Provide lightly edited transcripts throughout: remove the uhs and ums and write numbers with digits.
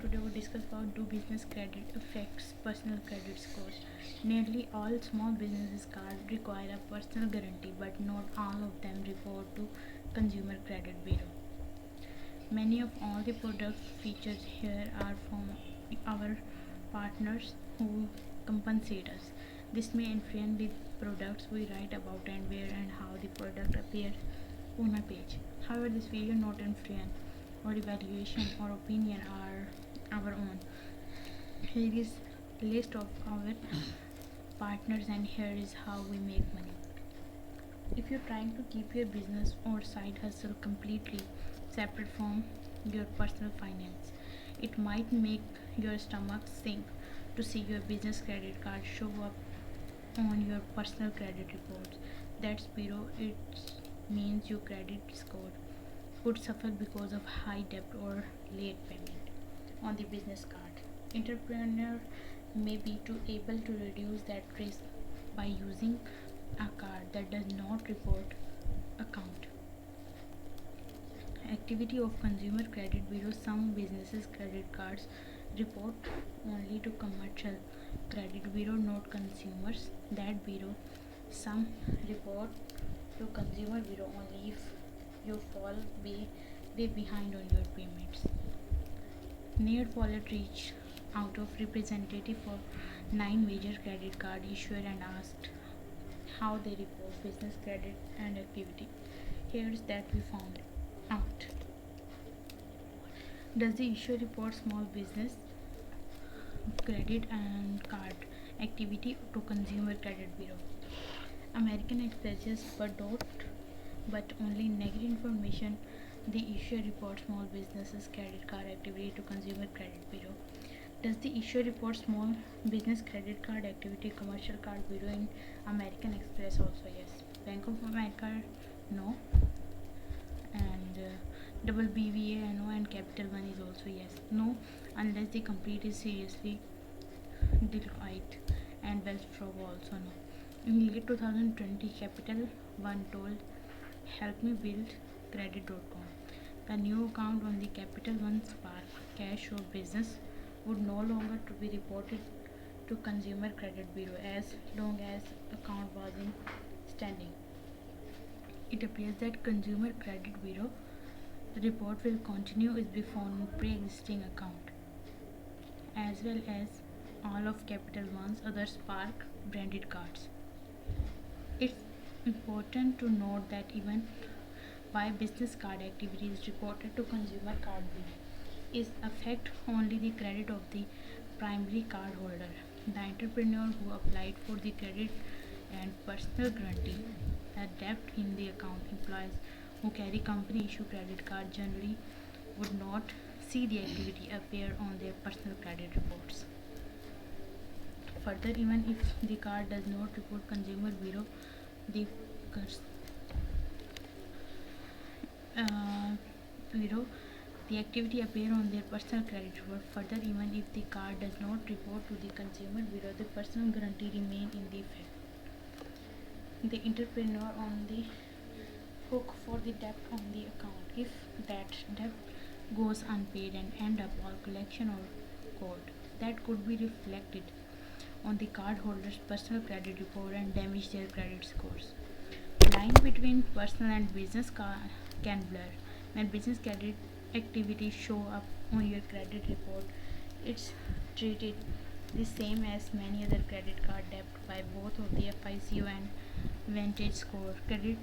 Today we discuss about do business credit affects personal credit scores. Nearly all small businesses cards require a personal guarantee, but not all of them report to Consumer Credit Bureau. Many of all the products featured here are from our partners who compensate us. This may influence the products we write about and where and how the product appears on a page. However, this video not influence or evaluation or opinion are our own. Here is list of our partners and here is how we make money. If you're trying to keep your business or side hustle completely separate from your personal finance, it might make your stomach sink to see your business credit card show up on your personal credit reports. That's bureau. It means your credit score could suffer because of high debt or late payment on the business card. Entrepreneur may be too able to reduce that risk by using a card that does not report account activity of Consumer Credit Bureau. Some businesses credit cards report only to Commercial Credit Bureau, not consumers. That bureau some report to Consumer Bureau only if you fall way behind on your payments. Near Follett reached out of representative for 9 major credit card issuer and asked how they report business credit and activity. Here's that we found out. Does the issuer report small business credit and card activity to Consumer Credit Bureau? American Express but only negative information. The issuer reports small businesses credit card activity to Consumer Credit Bureau. Does the issuer report small business credit card activity Commercial Card Bureau in American Express? Also yes. Bank of America, no. And double BVA, no. And Capital One is also yes, no, unless the complete is seriously Deloitte and Wells Fargo also no. In late 2020, Capital One told Help Me Build Credit.com the new account on the Capital One Spark Cash or business would no longer to be reported to Consumer Credit Bureau as long as account was in standing. It appears that Consumer Credit Bureau report will continue is before pre-existing account as well as all of Capital One's other Spark branded cards. It's important to note that even why business card activity is reported to Consumer Card Bureau is affect only the credit of the primary card holder. The entrepreneur who applied for the credit and personal guarantee, the debt in the account. Employees who carry company issue credit card generally would not see the activity appear on their personal credit reports. Further, even if the card does not report Consumer Bureau, the Bureau the activity appear on their personal credit report. Further, even if the card does not report to the Consumer Bureau, the personal guarantee remain in the effect. The entrepreneur on the hook for the debt on the account if that debt goes unpaid and end up all collection or court. That could be reflected on the cardholder's personal credit report and damage their credit scores. The line between personal and business can blur. When business credit activities show up on your credit report, it's treated the same as many other credit card debt by both of the FICO and Vantage Score credit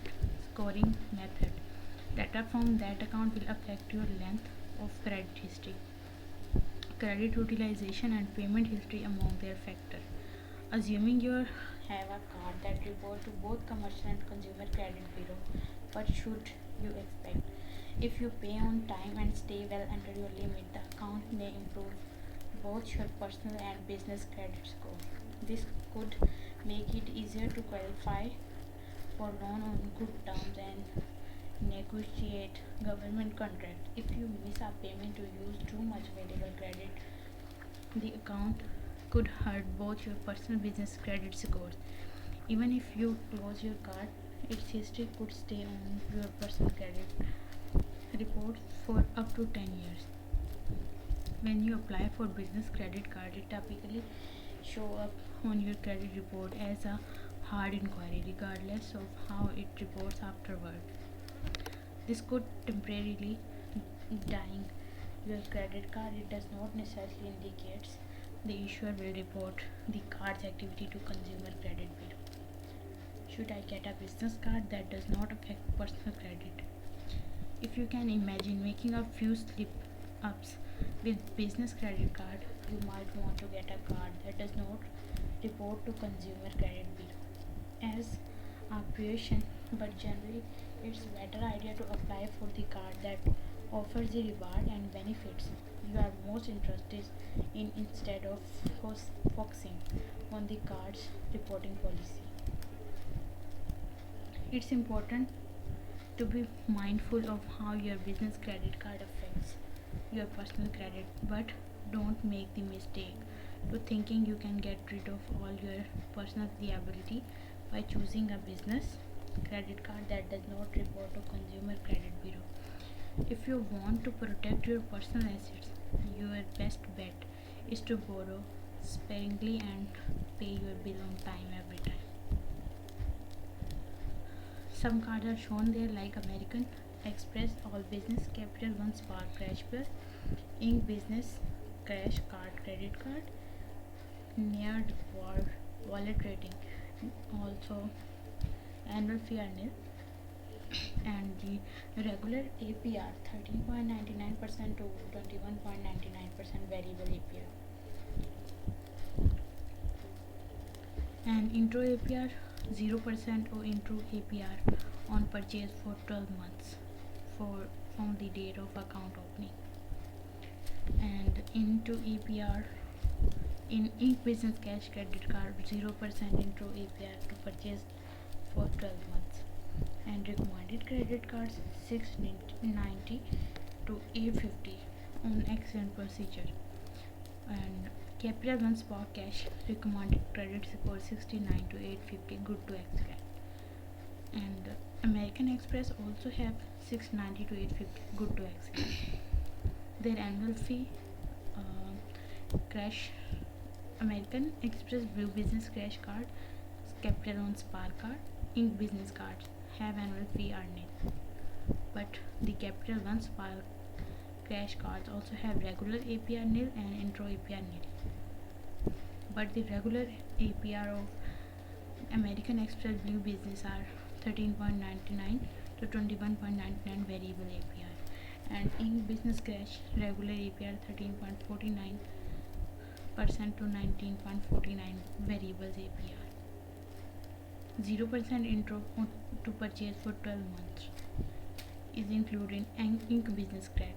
scoring method. Data from that account will affect your length of credit history, credit utilization, and payment history among their factors. Assuming you have a card that report to both Commercial and Consumer Credit Bureau, what should you expect? If you pay on time and stay well under your limit, the account may improve both your personal and business credit score. This could make it easier to qualify for loan on good terms and negotiate government contract. If you miss a payment or use too much available credit, the account could hurt both your personal business credit scores. Even if you close your card, its history could stay on your personal credit report for up to 10 years. When you apply for business credit card, it typically show up on your credit report as a hard inquiry, regardless of how it reports afterward. This could temporarily dying your credit card. It does not necessarily indicates the issuer will report the card's activity to Consumer Credit Bureau. Should I get a business card that does not affect personal credit? If you can imagine making a few slip ups with business credit card, you might want to get a card that does not report to Consumer Credit Bureau as a precaution, but generally it's better idea to apply for the card that offers the reward and benefits you are most interested in instead of focusing on the card's reporting policy. It's important to be mindful of how your business credit card affects your personal credit, but don't make the mistake to thinking you can get rid of all your personal liability by choosing a business credit card that does not report to Consumer Credit Bureau. If you want to protect your personal assets, your best bet is to borrow sparingly and pay your bill on time every time. Some cards are shown there like American Express, All Business, Capital One, Spark, Crash Plus, Inc. Business Crash Card, Credit Card, Near Wallet Rating. Also, annual fee are nil, and the regular APR 13.99% to 21.99% variable APR, and intro APR 0% or intro APR on purchase for 12 months for from the date of account opening, and into APR in Inc. Business Cash Credit Card 0% intro APR to purchase for 12 months, and recommended credit cards 690 to 850 on excellent procedure, and Capital One Spark Cash recommended credit score 69 to 850 good to excellent, and American Express also have 690 to 850 good to excellent. Their annual fee crash American Express Blue Business Crash Card, Capital One Spark Card, Inc. Business Cards have annual fee are nil, but the Capital One Spark Crash Cards also have regular APR nil and intro APR nil, but the regular APR of American Express Blue Business are 13.99 to 21.99 variable APR, and in Business Crash regular APR 13.49% to 19.49 variables APR. 0% intro to purchase for 12 months is included in Inc. Business Credit.